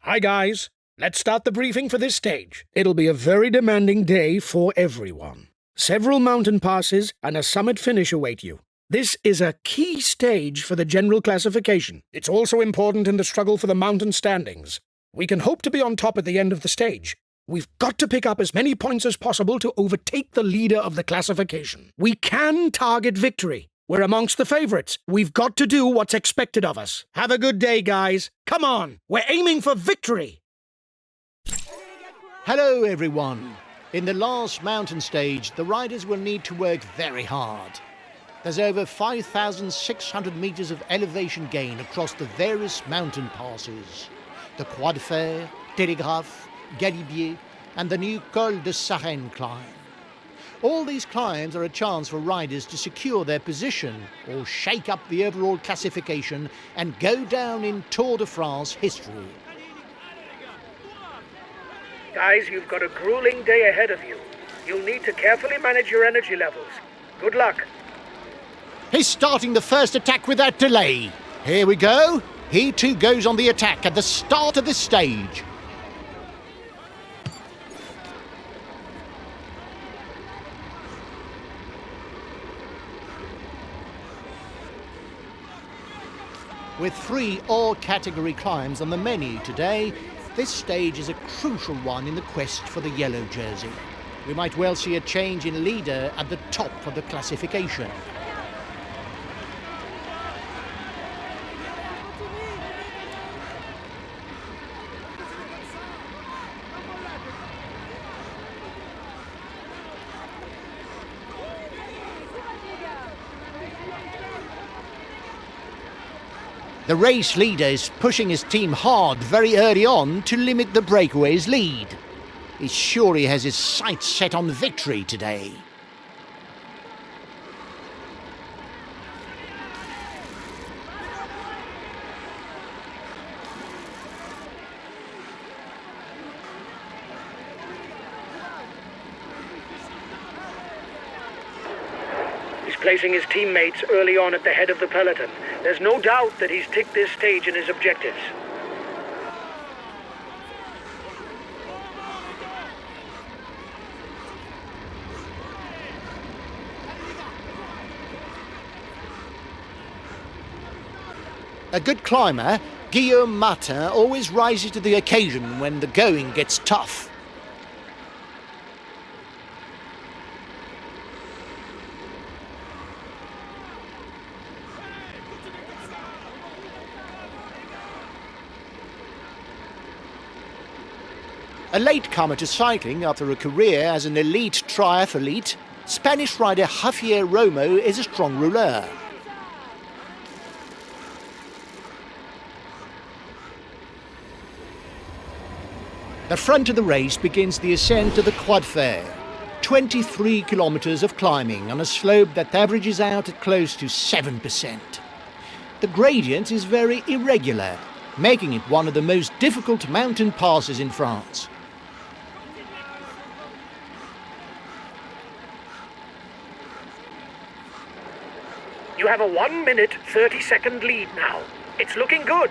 Hi guys, let's start the briefing for this stage. It'll be a very demanding day for everyone. Several mountain passes and a summit finish await you. This is a key stage for the general classification. It's also important in the struggle for the mountain standings. We can hope to be on top at the end of the stage. We've got to pick up as many points as possible to overtake the leader of the classification. We can target victory. We're amongst the favourites. We've got to do what's expected of us. Have a good day, guys. Come on, we're aiming for victory. Hello, everyone. In the last mountain stage, the riders will need to work very hard. There's over 5,600 metres of elevation gain across the various mountain passes. The Croix de Fer, Télégraphe, Galibier, and the new Col de Sarenne climb. All these climbs are a chance for riders to secure their position or shake up the overall classification and go down in Tour de France history. Guys, you've got a grueling day ahead of you. You'll need to carefully manage your energy levels. Good luck. He's starting the first attack without delay. Here we go. He too goes on the attack at the start of this stage. With 3 all-category climbs on the menu today, this stage is a crucial one in the quest for the yellow jersey. We might well see a change in leader at the top of the classification. The race leader is pushing his team hard very early on to limit the breakaway's lead. He's sure he has his sights set on victory today. He's placing his teammates early on at the head of the peloton. There's no doubt that he's ticked this stage and his objectives. A good climber, Guillaume Martin always rises to the occasion when the going gets tough. A latecomer to cycling after a career as an elite triathlete, Spanish rider Javier Romo is a strong rouleur. The front of the race begins the ascent to the Croix de Fer, 23 kilometres of climbing on a slope that averages out at close to 7%. The gradient is very irregular, making it one of the most difficult mountain passes in France. You have a 1-minute, 30-second lead now. It's looking good.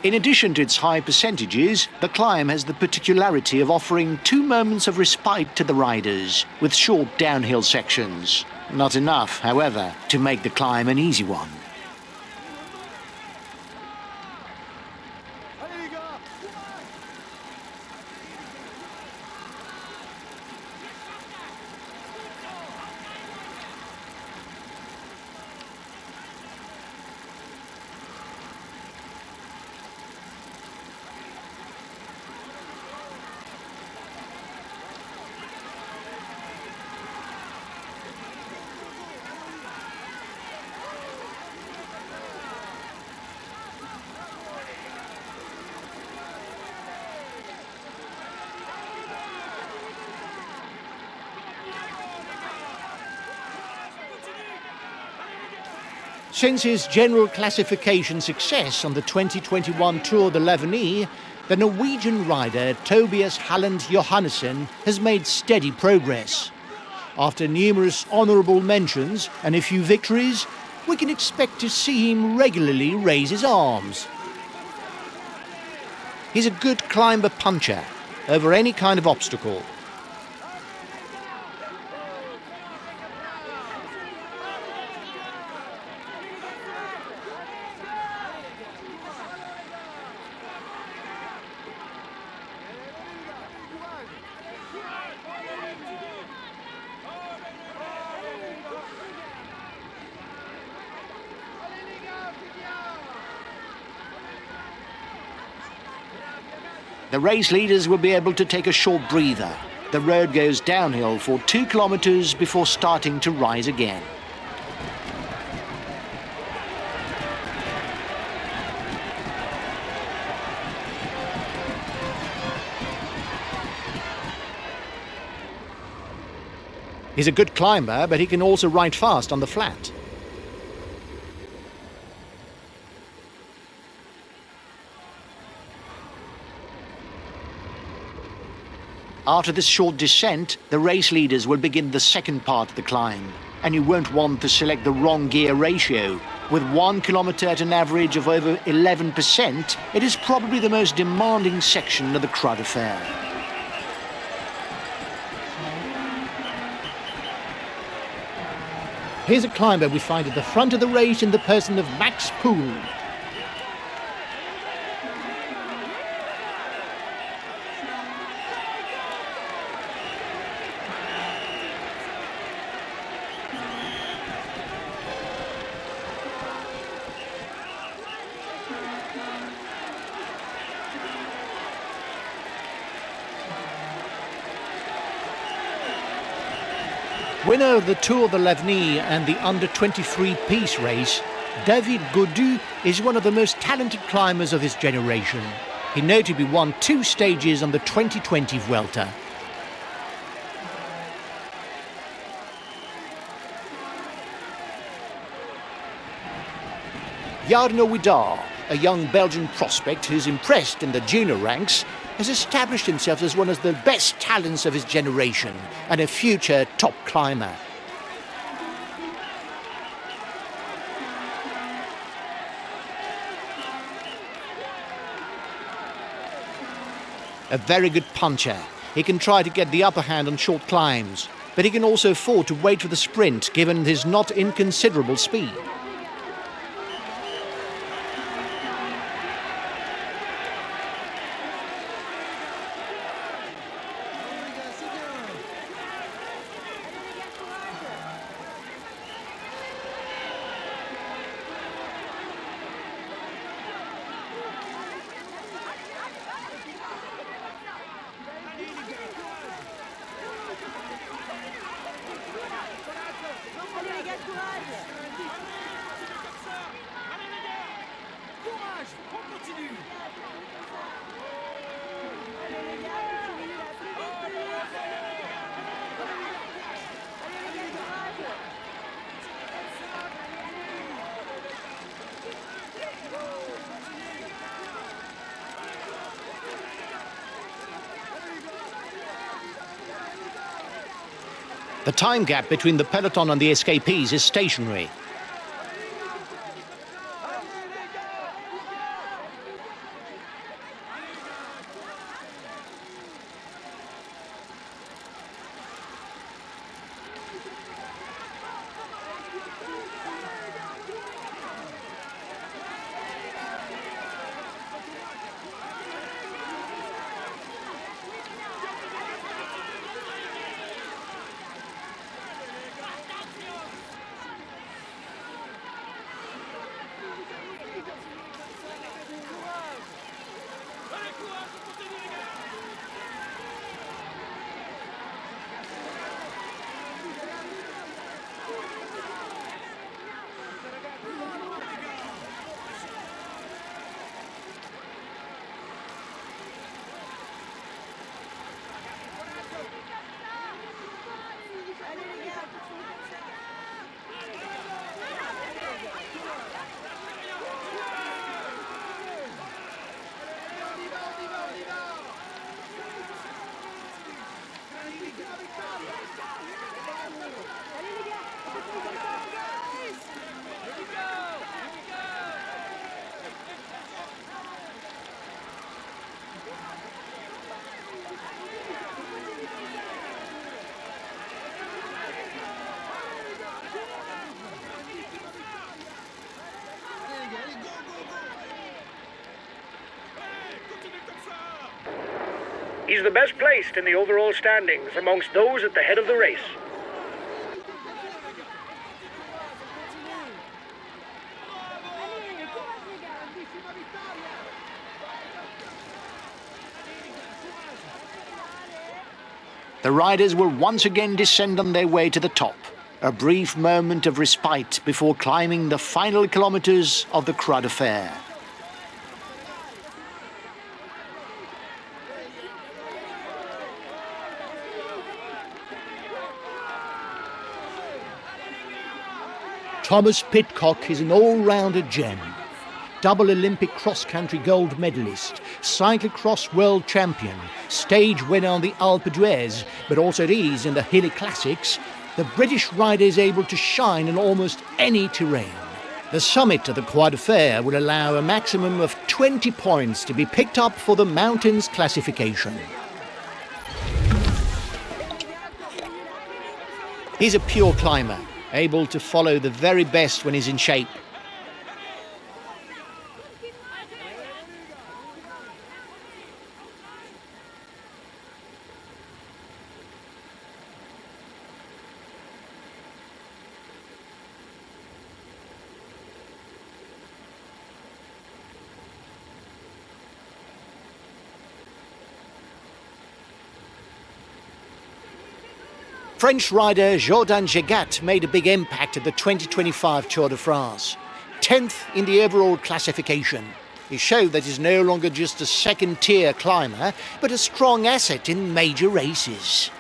In addition to its high percentages, the climb has the particularity of offering 2 moments of respite to the riders, with short downhill sections. Not enough, however, to make the climb an easy one. Since his general classification success on the 2021 Tour de l'Avenir, the Norwegian rider Tobias Halland Johannessen has made steady progress. After numerous honourable mentions and a few victories, we can expect to see him regularly raise his arms. He's a good climber puncher over any kind of obstacle. The race leaders will be able to take a short breather. The road goes downhill for 2 kilometers before starting to rise again. He's a good climber, but he can also ride fast on the flat. After this short descent, the race leaders will begin the second part of the climb, and you won't want to select the wrong gear ratio. With 1 kilometer at an average of over 11%, it is probably the most demanding section of the Croix de Fer. Here's a climber we find at the front of the race in the person of Max Poole. Winner of the Tour de l'Avenir and the under-23 piece race, David Gaudu is one of the most talented climbers of his generation. He notably won 2 stages on the 2020 Vuelta. Jarno Widar, a young Belgian prospect who's impressed in the junior ranks, has established himself as one of the best talents of his generation and a future top climber. A very good puncher. He can try to get the upper hand on short climbs, but he can also afford to wait for the sprint given his not inconsiderable speed. The time gap between the peloton and the escapees is stationary. He's the best placed in the overall standings amongst those at the head of the race. The riders will once again descend on their way to the top. A brief moment of respite before climbing the final kilometers of the Croix de Fer. Thomas Pidcock is an all-rounder gem. Double Olympic cross-country gold medalist, cyclocross world champion, stage winner on the Alpe d'Huez, but also these in the hilly classics, the British rider is able to shine in almost any terrain. The summit of the Croix de Fer will allow a maximum of 20 points to be picked up for the mountains classification. He's a pure climber, able to follow the very best when he's in shape. French rider Jourdain Gégat made a big impact at the 2025 Tour de France. 10th in the overall classification. He showed that he's no longer just a second-tier climber, but a strong asset in major races.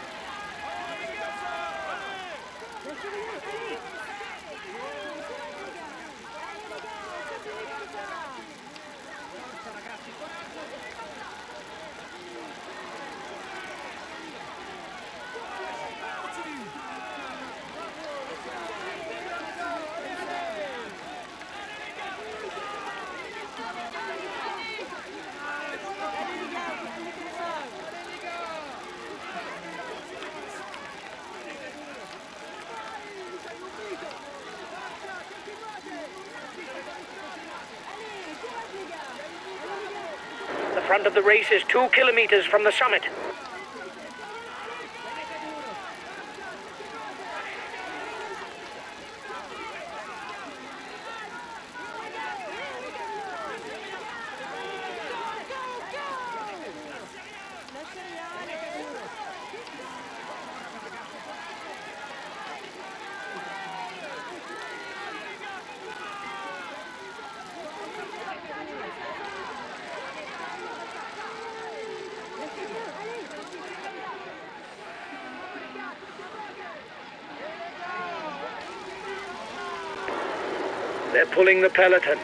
The front of the race is 2 kilometers from the summit. They're pulling the peloton.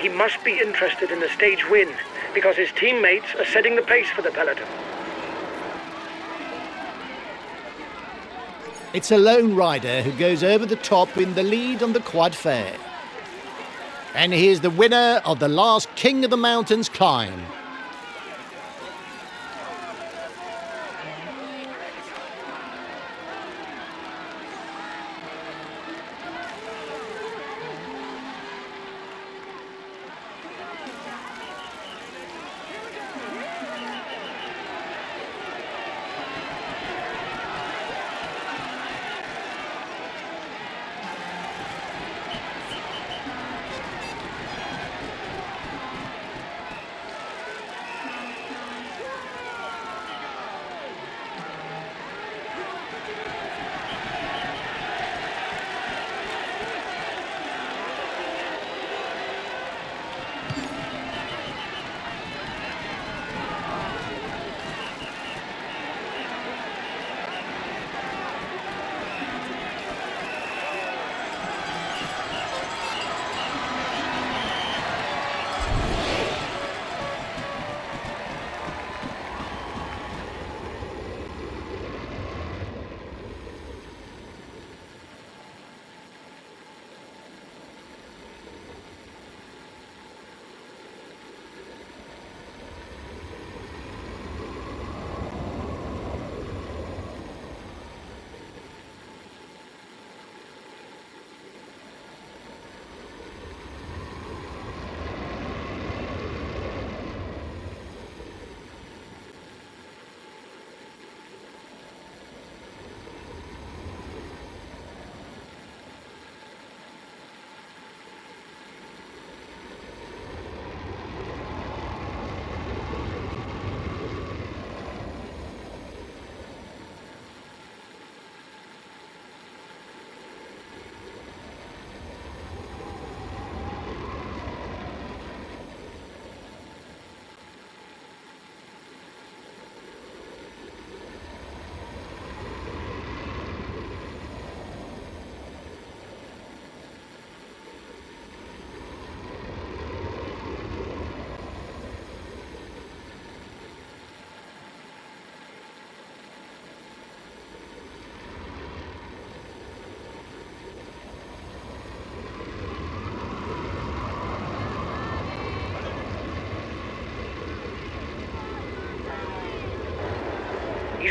He must be interested in the stage win, because his teammates are setting the pace for the peloton. It's a lone rider who goes over the top in the lead on the Croix de Fer. And here's the winner of the last King of the Mountains climb.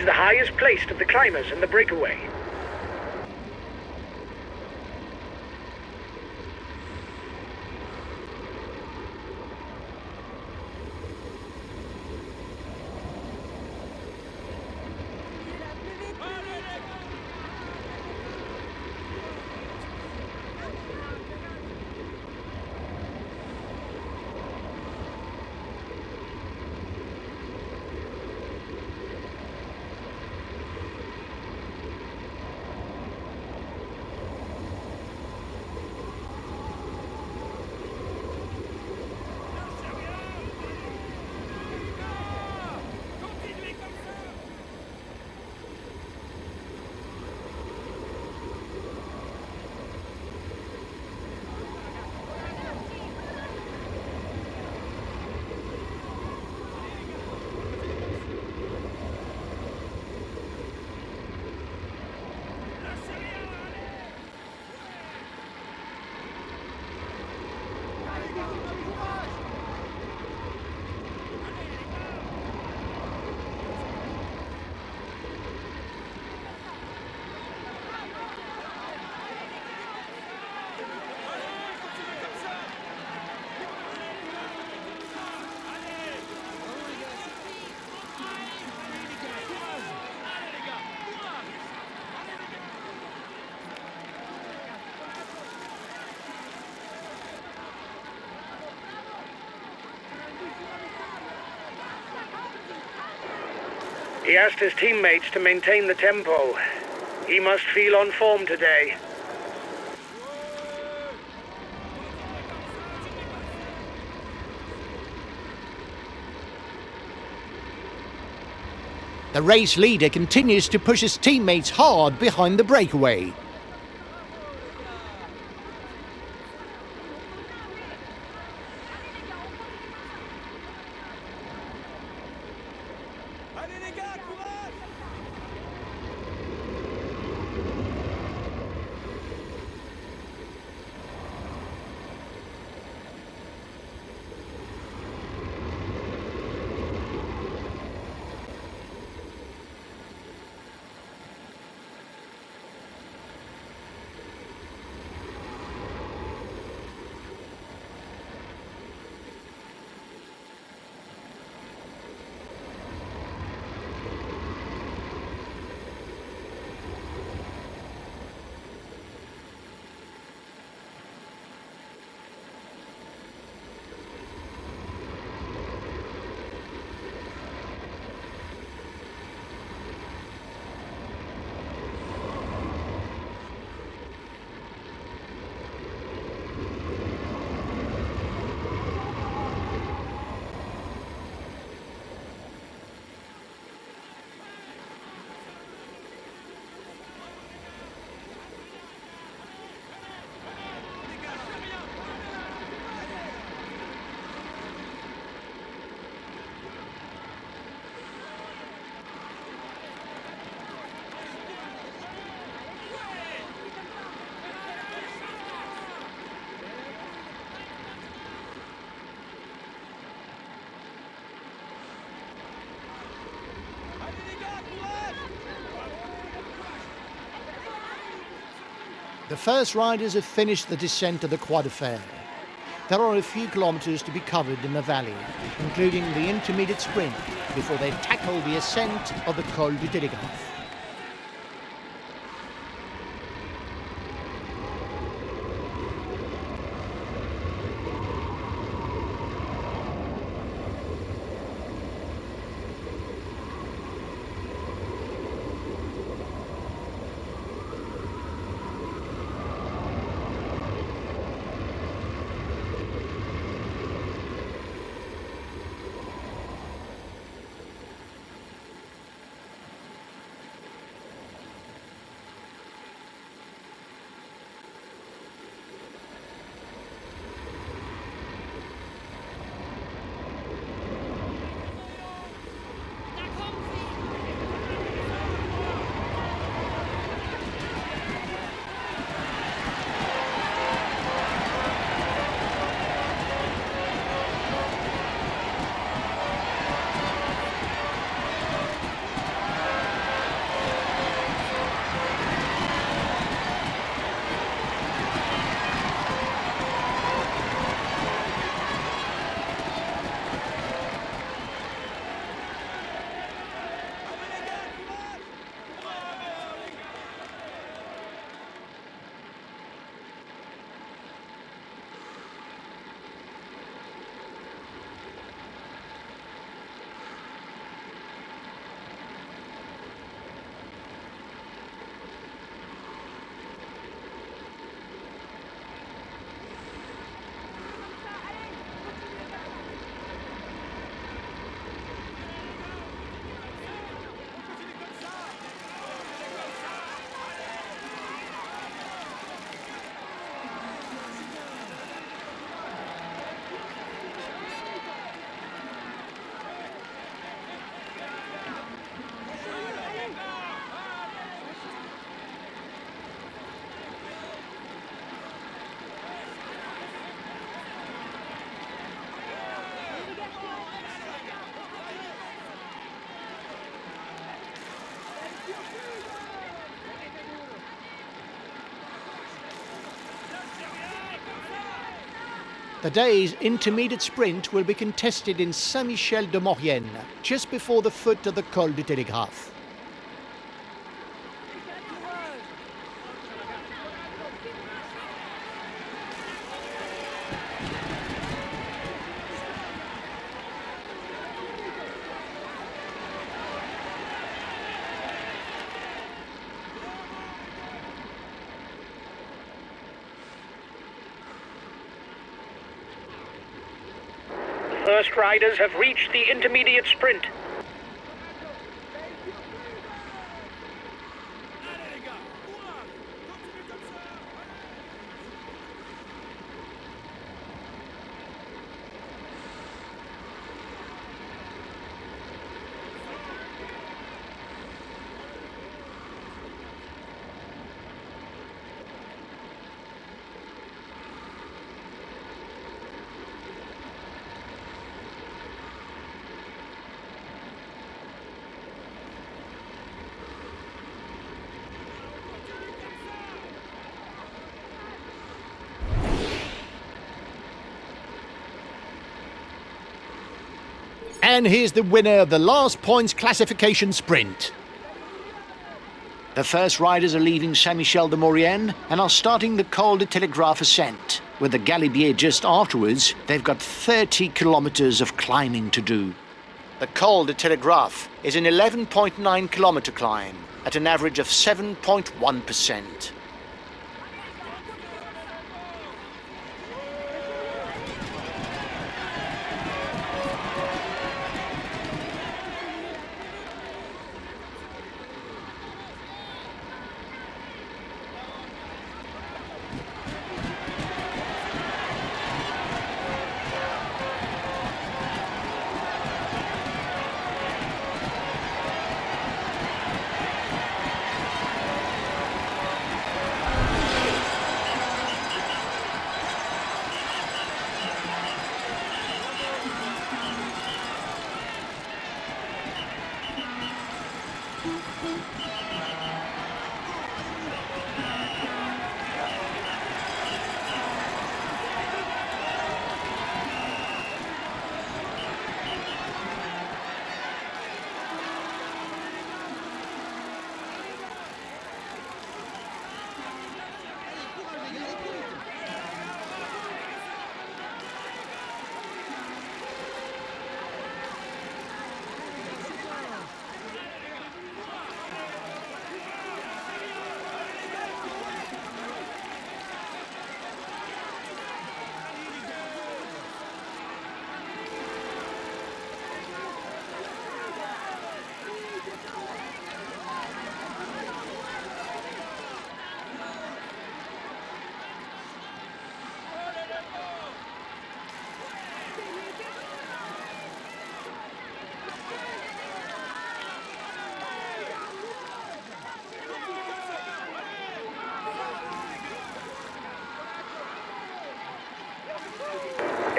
He's the highest placed of the climbers in the breakaway. He asked his teammates to maintain the tempo. He must feel on form today. The race leader continues to push his teammates hard behind the breakaway. The first riders have finished the descent of the Croix de Fer. There are a few kilometres to be covered in the valley, including the intermediate sprint, before they tackle the ascent of the Col du Télégraphe. The day's intermediate sprint will be contested in Saint-Michel-de-Maurienne, just before the foot of the Col du Télégraphe. First riders have reached the intermediate sprint. And here's the winner of the last points classification sprint. The first riders are leaving Saint-Michel-de-Maurienne and are starting the Col du Télégraphe ascent. With the Galibier just afterwards, they've got 30 kilometres of climbing to do. The Col du Télégraphe is an 11.9 kilometre climb at an average of 7.1%.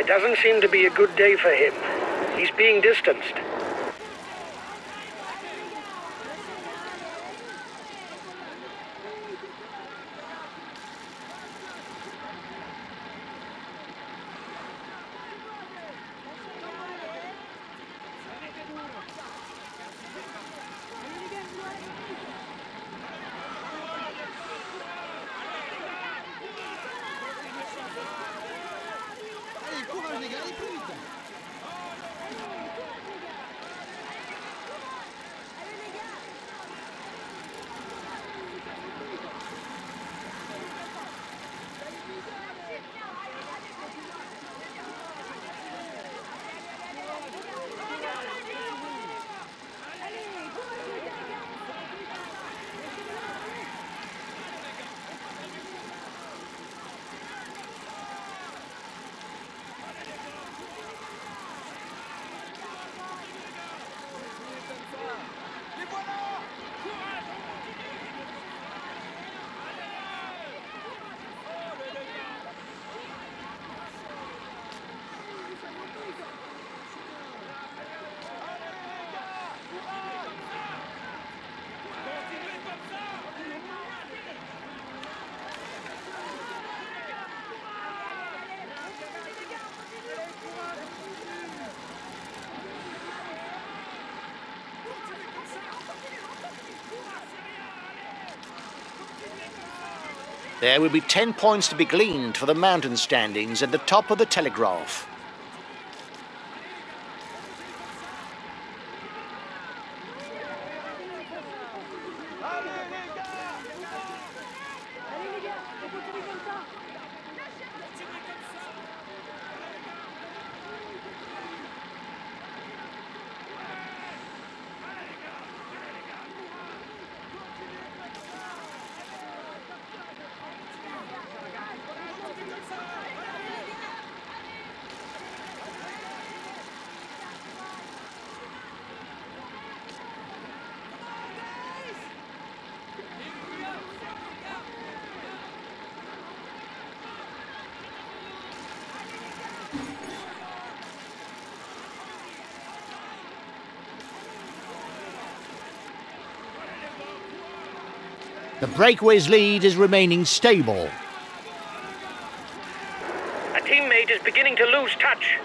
It doesn't seem to be a good day for him. He's being distanced. There will be 10 points to be gleaned for the mountain standings at the top of the telegraph. The breakaway's lead is remaining stable. A teammate is beginning to lose touch.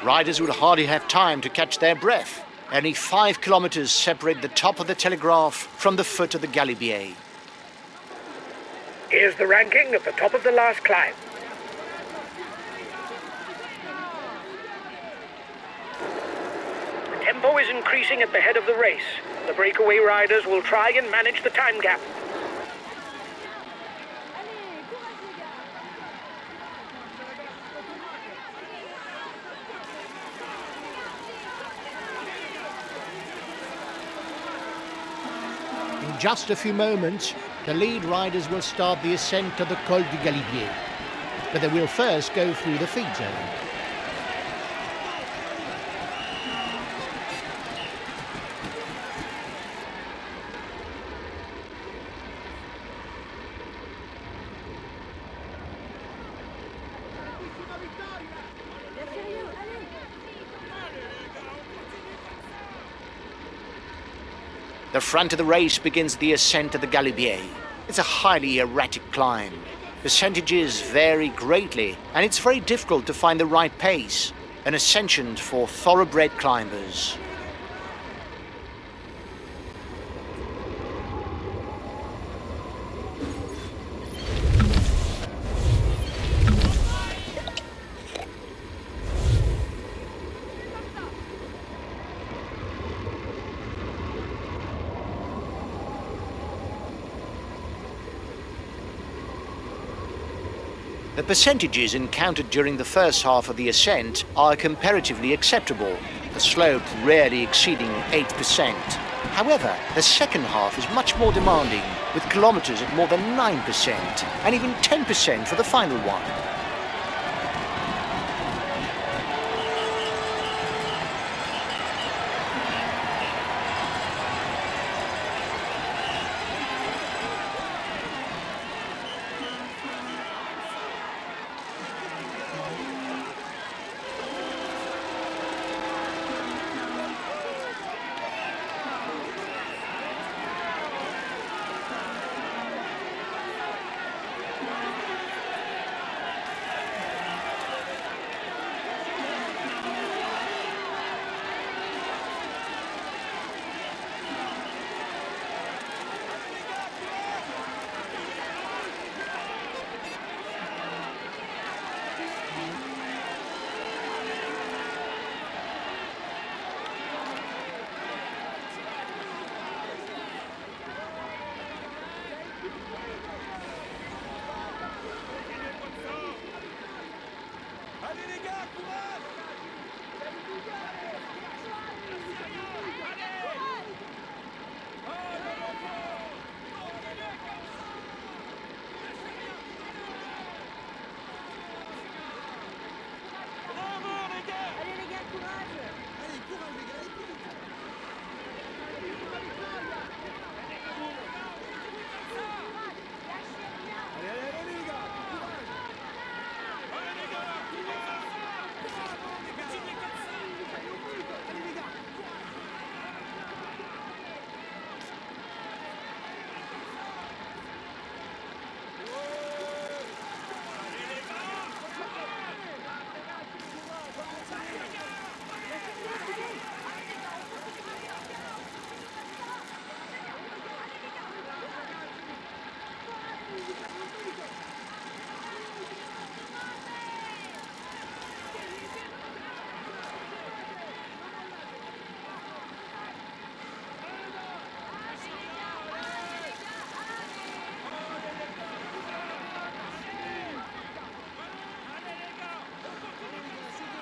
Riders will hardly have time to catch their breath. Only 5 kilometers separate the top of the telegraph from the foot of the Galibier. Here's the ranking at the top of the last climb. The tempo is increasing at the head of the race. The breakaway riders will try and manage the time gap. In just a few moments, the lead riders will start the ascent to the Col du Galibier, but they will first go through the feed zone. The front of the race begins the ascent of the Galibier. It's a highly erratic climb. Percentages vary greatly, and it's very difficult to find the right pace, an ascension for thoroughbred climbers. The percentages encountered during the first half of the ascent are comparatively acceptable, the slope rarely exceeding 8%. However, the second half is much more demanding, with kilometers at more than 9% and even 10% for the final one.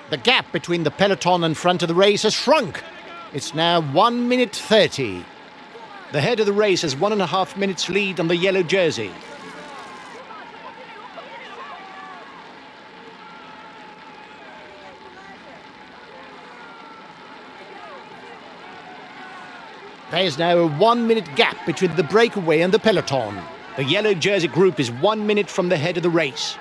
The gap between the peloton and front of the race has shrunk. It's now 1 minute 30. The head of the race has 1.5 minutes lead on the yellow jersey. There's now a 1 minute gap between the breakaway and the peloton. The yellow jersey group is 1 minute from the head of the race.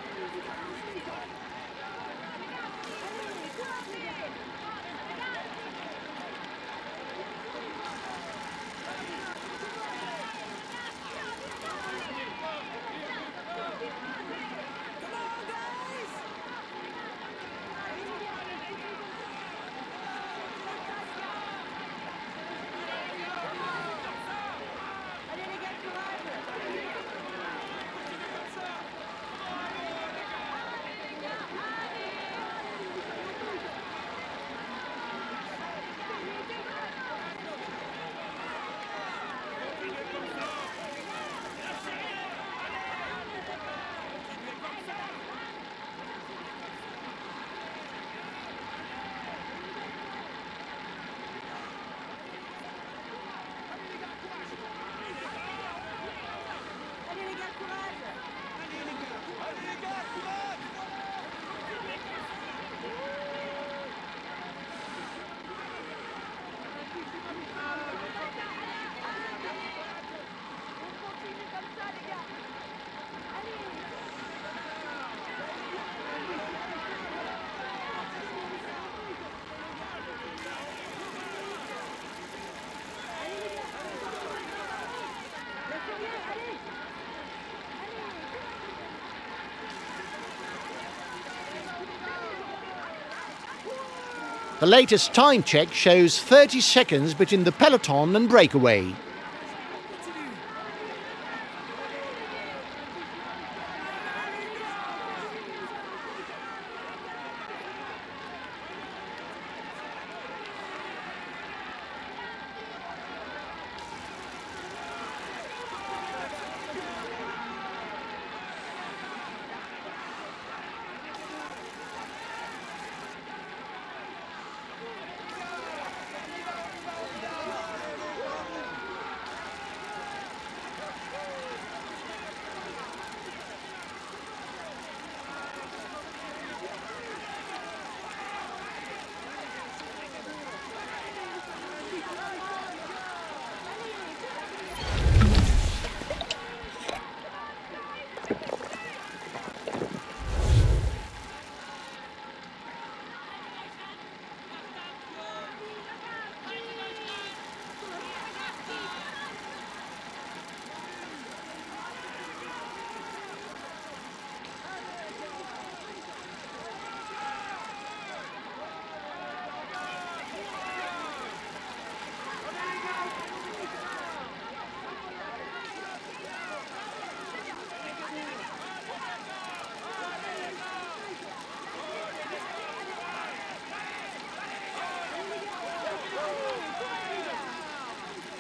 The latest time check shows 30 seconds between the peloton and breakaway.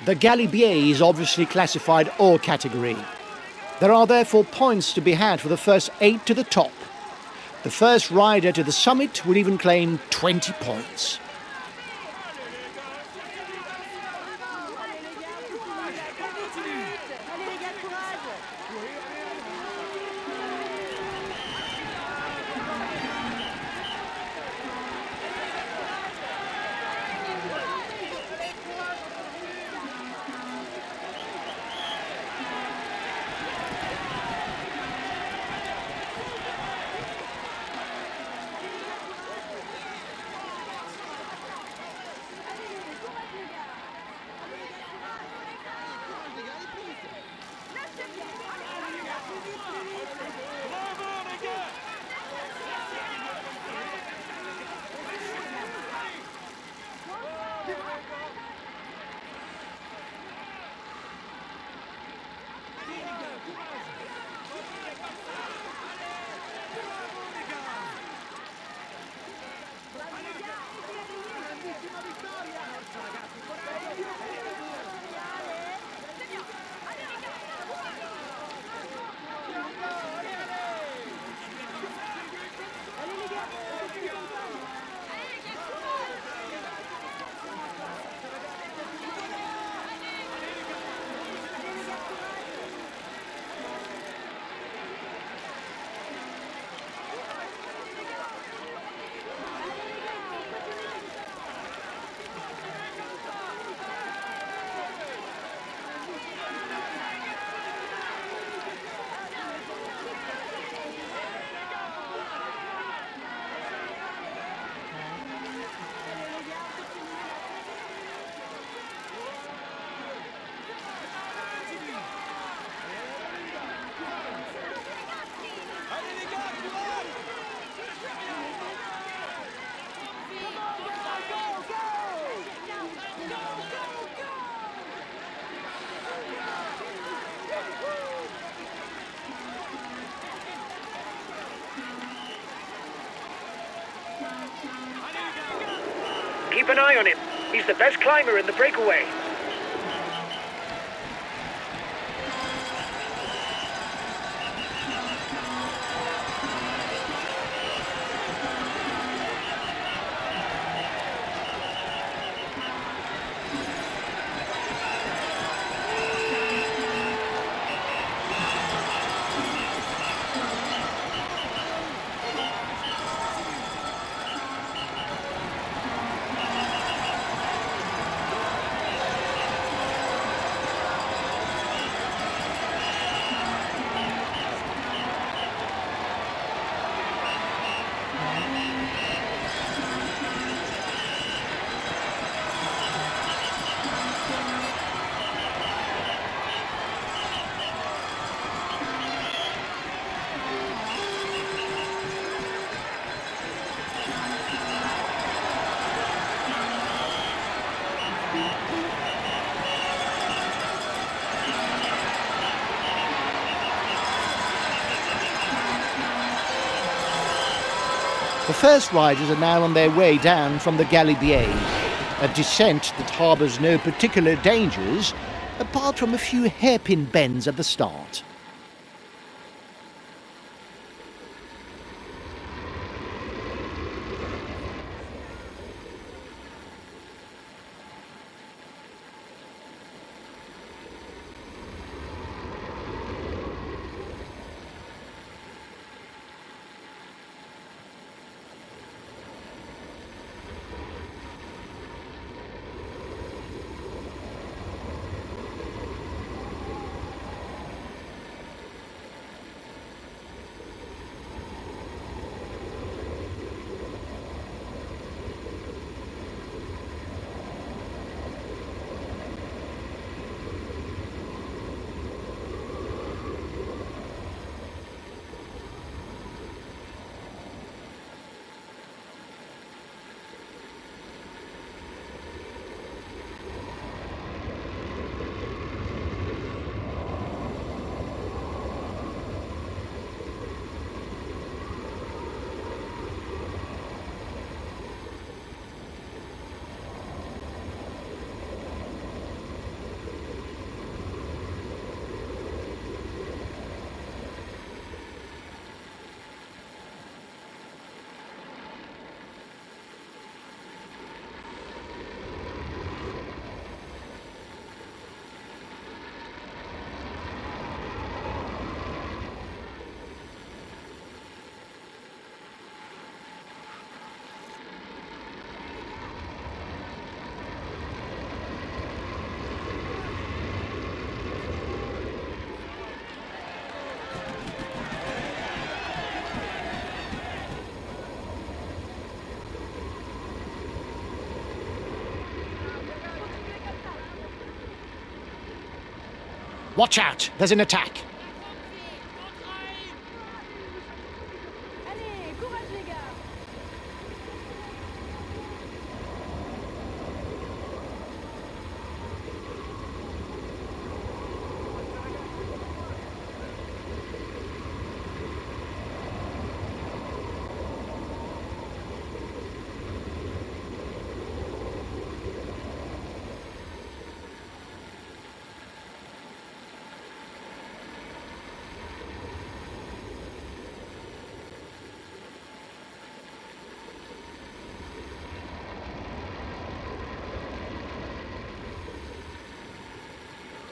The Galibier is obviously classified all category. There are therefore points to be had for the first 8 to the top. The first rider to the summit will even claim 20 points. Keep an eye on him. He's the best climber in the breakaway. The first riders are now on their way down from the Galibier, a descent that harbours no particular dangers, apart from a few hairpin bends at the start. Watch out, there's an attack. Allez, courage les gars.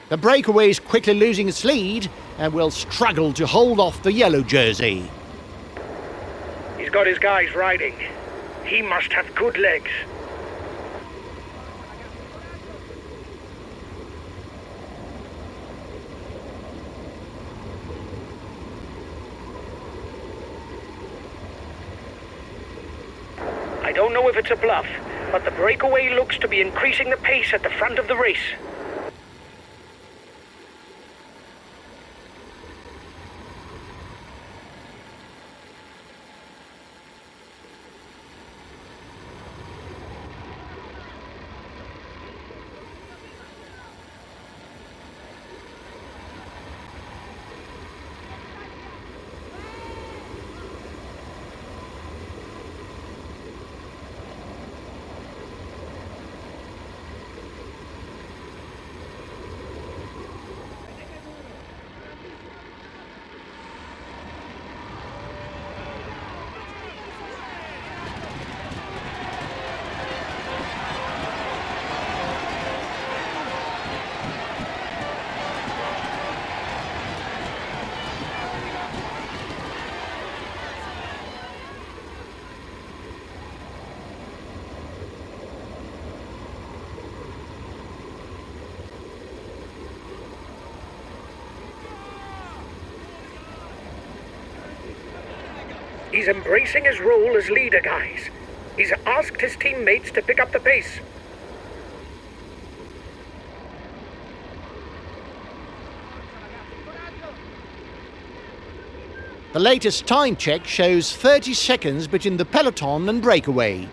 The breakaway is quickly losing its lead and will struggle to hold off the yellow jersey. He's got his guys riding. He must have good legs. I don't know if it's a bluff, but the breakaway looks to be increasing the pace at the front of the race. He's embracing his role as leader, guys. He's asked his teammates to pick up the pace. The latest time check shows 30 seconds between the peloton and breakaway.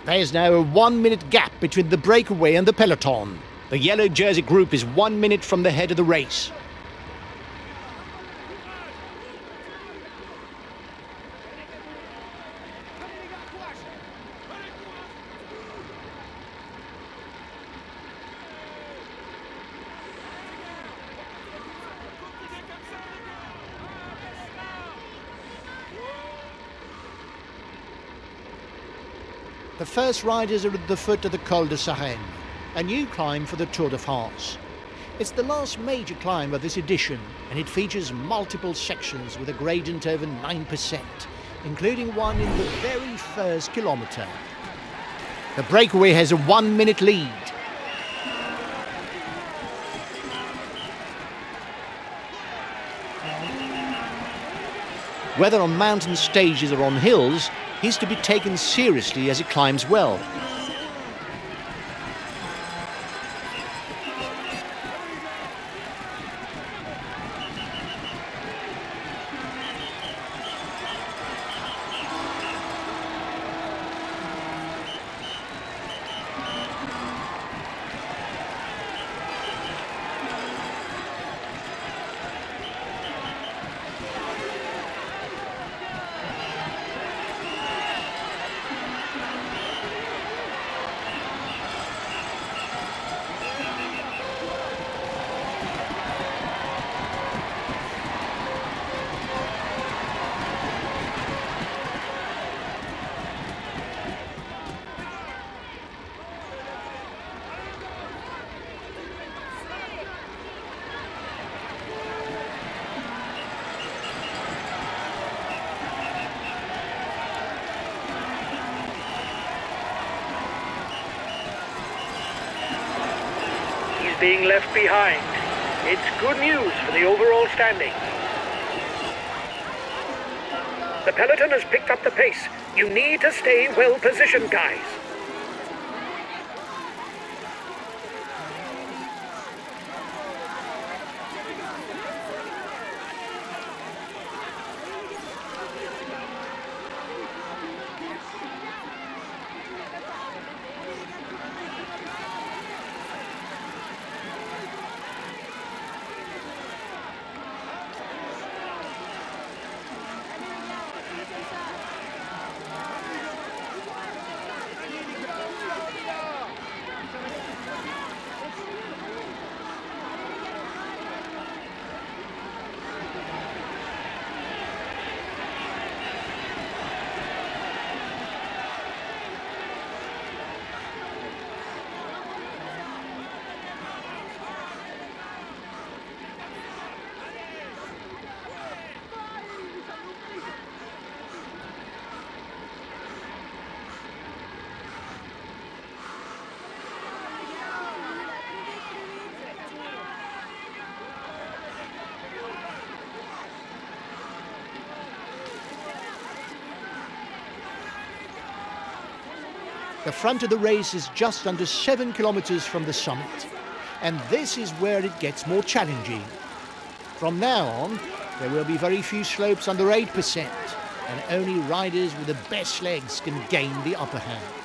There's now a 1 minute gap between the breakaway and the peloton. The yellow jersey group is 1 minute from the head of the race. The first riders are at the foot of the Col de Sarenne, a new climb for the Tour de France. It's the last major climb of this edition, and it features multiple sections with a gradient over 9%, including one in the very first kilometre. The breakaway has a 1 minute lead. Whether on mountain stages or on hills, he's to be taken seriously as he climbs well. Being left behind. It's good news for the overall standing. The peloton has picked up the pace. You need to stay well positioned, guys. The front of the race is just under 7 kilometers from the summit, and this is where it gets more challenging. From now on, there will be very few slopes under 8%, and only riders with the best legs can gain the upper hand.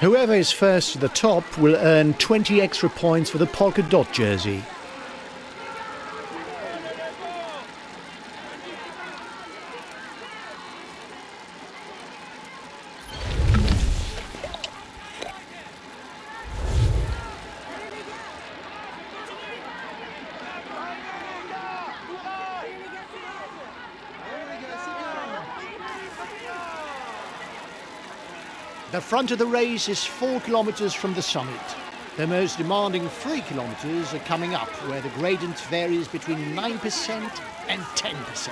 Whoever is first to the top will earn 20 extra points for the polka dot jersey. The front of the race is 4 kilometers from the summit. The most demanding 3 kilometers are coming up, where the gradient varies between 9% and 10%.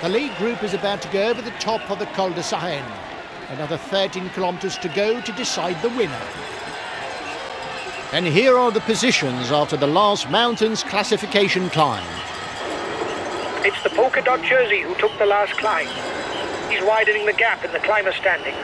The lead group is about to go over the top of the Col de Cyanide. Another 13 kilometers to go to decide the winner. And here are the positions after the last mountains classification climb. It's the polka dot jersey who took the last climb. He's widening the gap in the climber standings.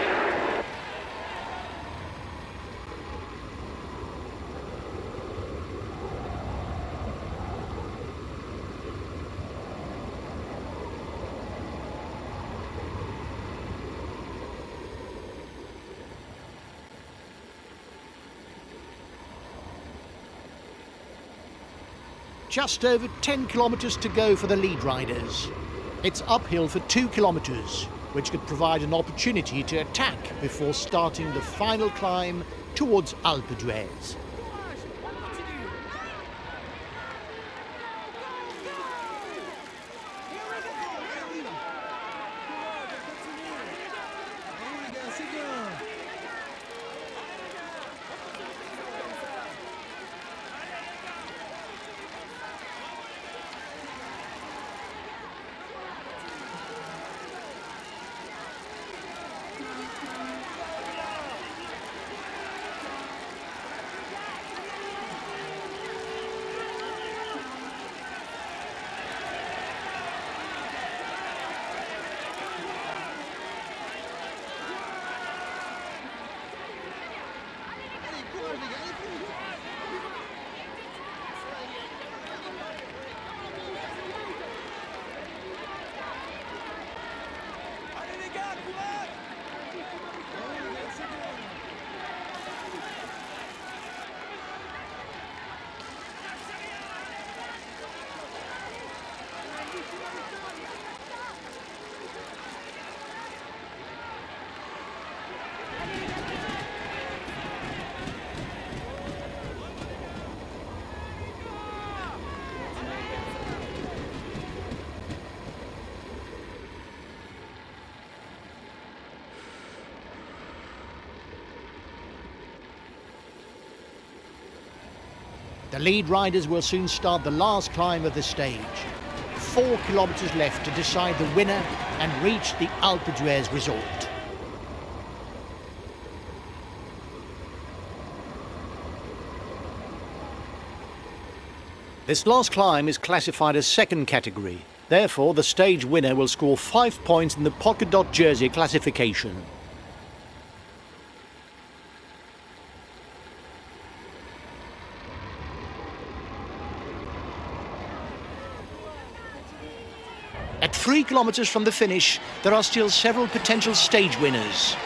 Just over 10 kilometers to go for the lead riders. It's uphill for 2 kilometers, which could provide an opportunity to attack before starting the final climb towards Alpe d'Huez. The lead riders will soon start the last climb of the stage. 4 kilometres left to decide the winner and reach the Alpe resort. This last climb is classified as second category. Therefore, the stage winner will score 5 points in the polka dot jersey classification. At 3 kilometres from the finish, there are still several potential stage winners.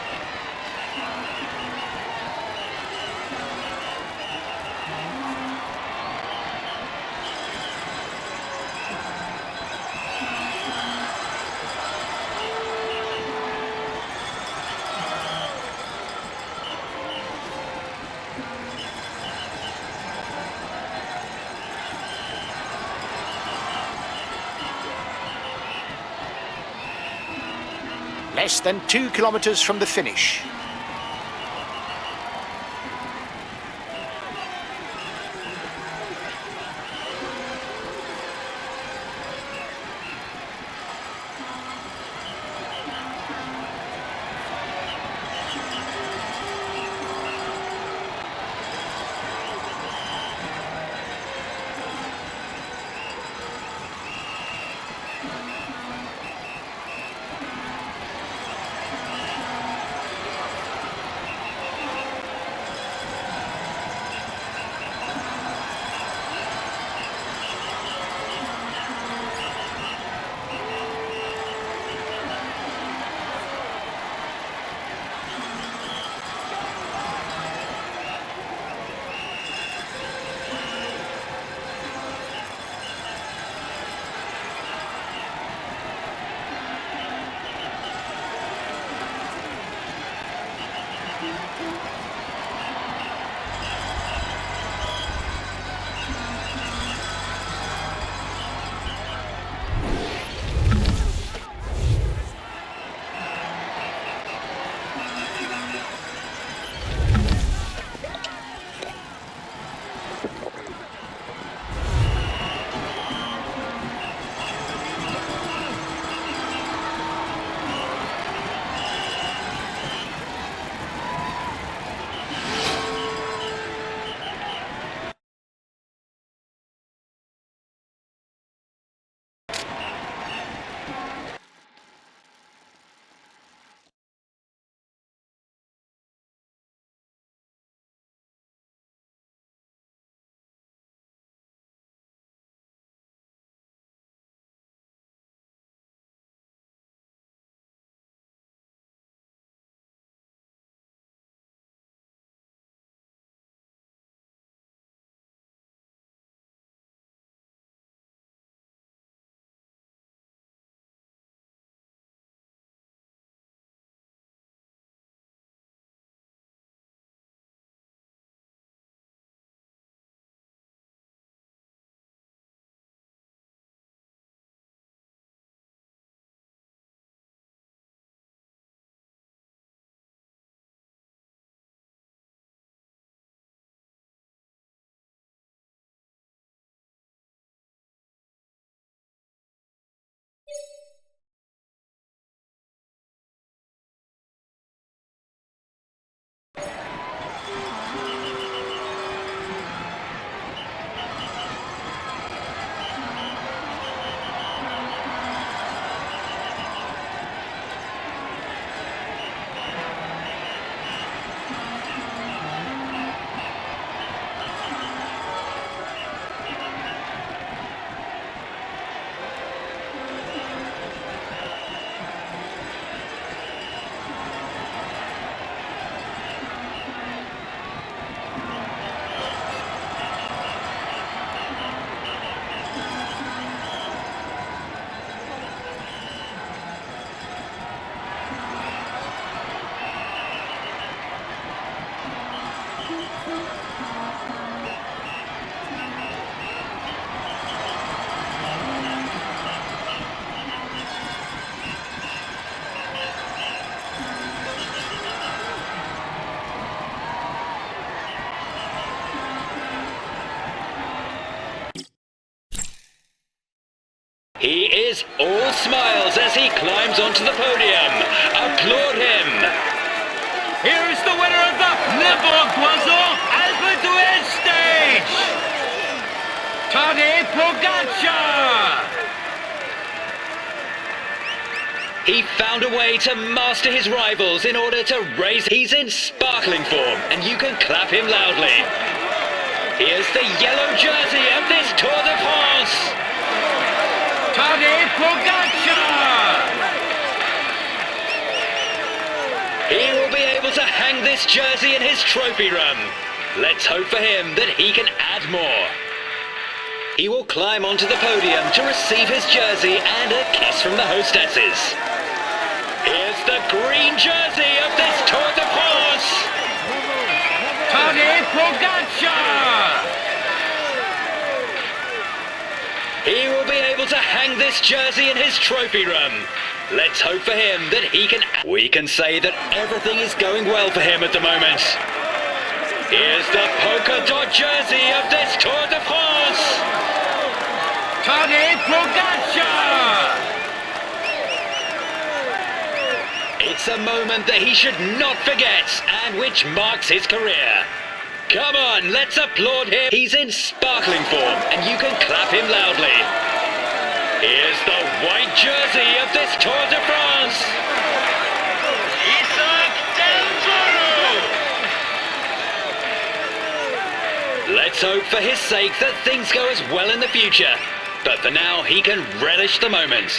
Less than 2 kilometres from the finish. He is all smiles as he climbs onto the podium. Applaud him. Here is the winner of the Alpe stage, Tadej Pogacar. He found a way to master his rivals in order to raise. He's in sparkling form, and you can clap him loudly. Here's the yellow jersey of this Tour de France. Tadej Pogacar. He will be able to hang this jersey in his trophy room. Let's hope for him that he can add more. He will climb onto the podium to receive his jersey and a kiss from the hostesses. Here's the green jersey of this Tour de France. Tadej Pogacar. He will be able to hang this jersey in his trophy room. Let's hope for him that he can... We can say that everything is going well for him at the moment. Here's the polka dot jersey of this Tour de France. Tadej Pogacar. It's a moment that he should not forget, and which marks his career. Come on, let's applaud him. He's in sparkling form, and you can clap him loudly. Here's the white jersey of this Tour de France. Let's hope for his sake that things go as well in the future. But for now, he can relish the moment.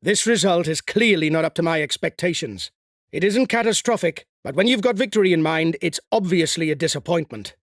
This result is clearly not up to my expectations. It isn't catastrophic, but when you've got victory in mind, it's obviously a disappointment.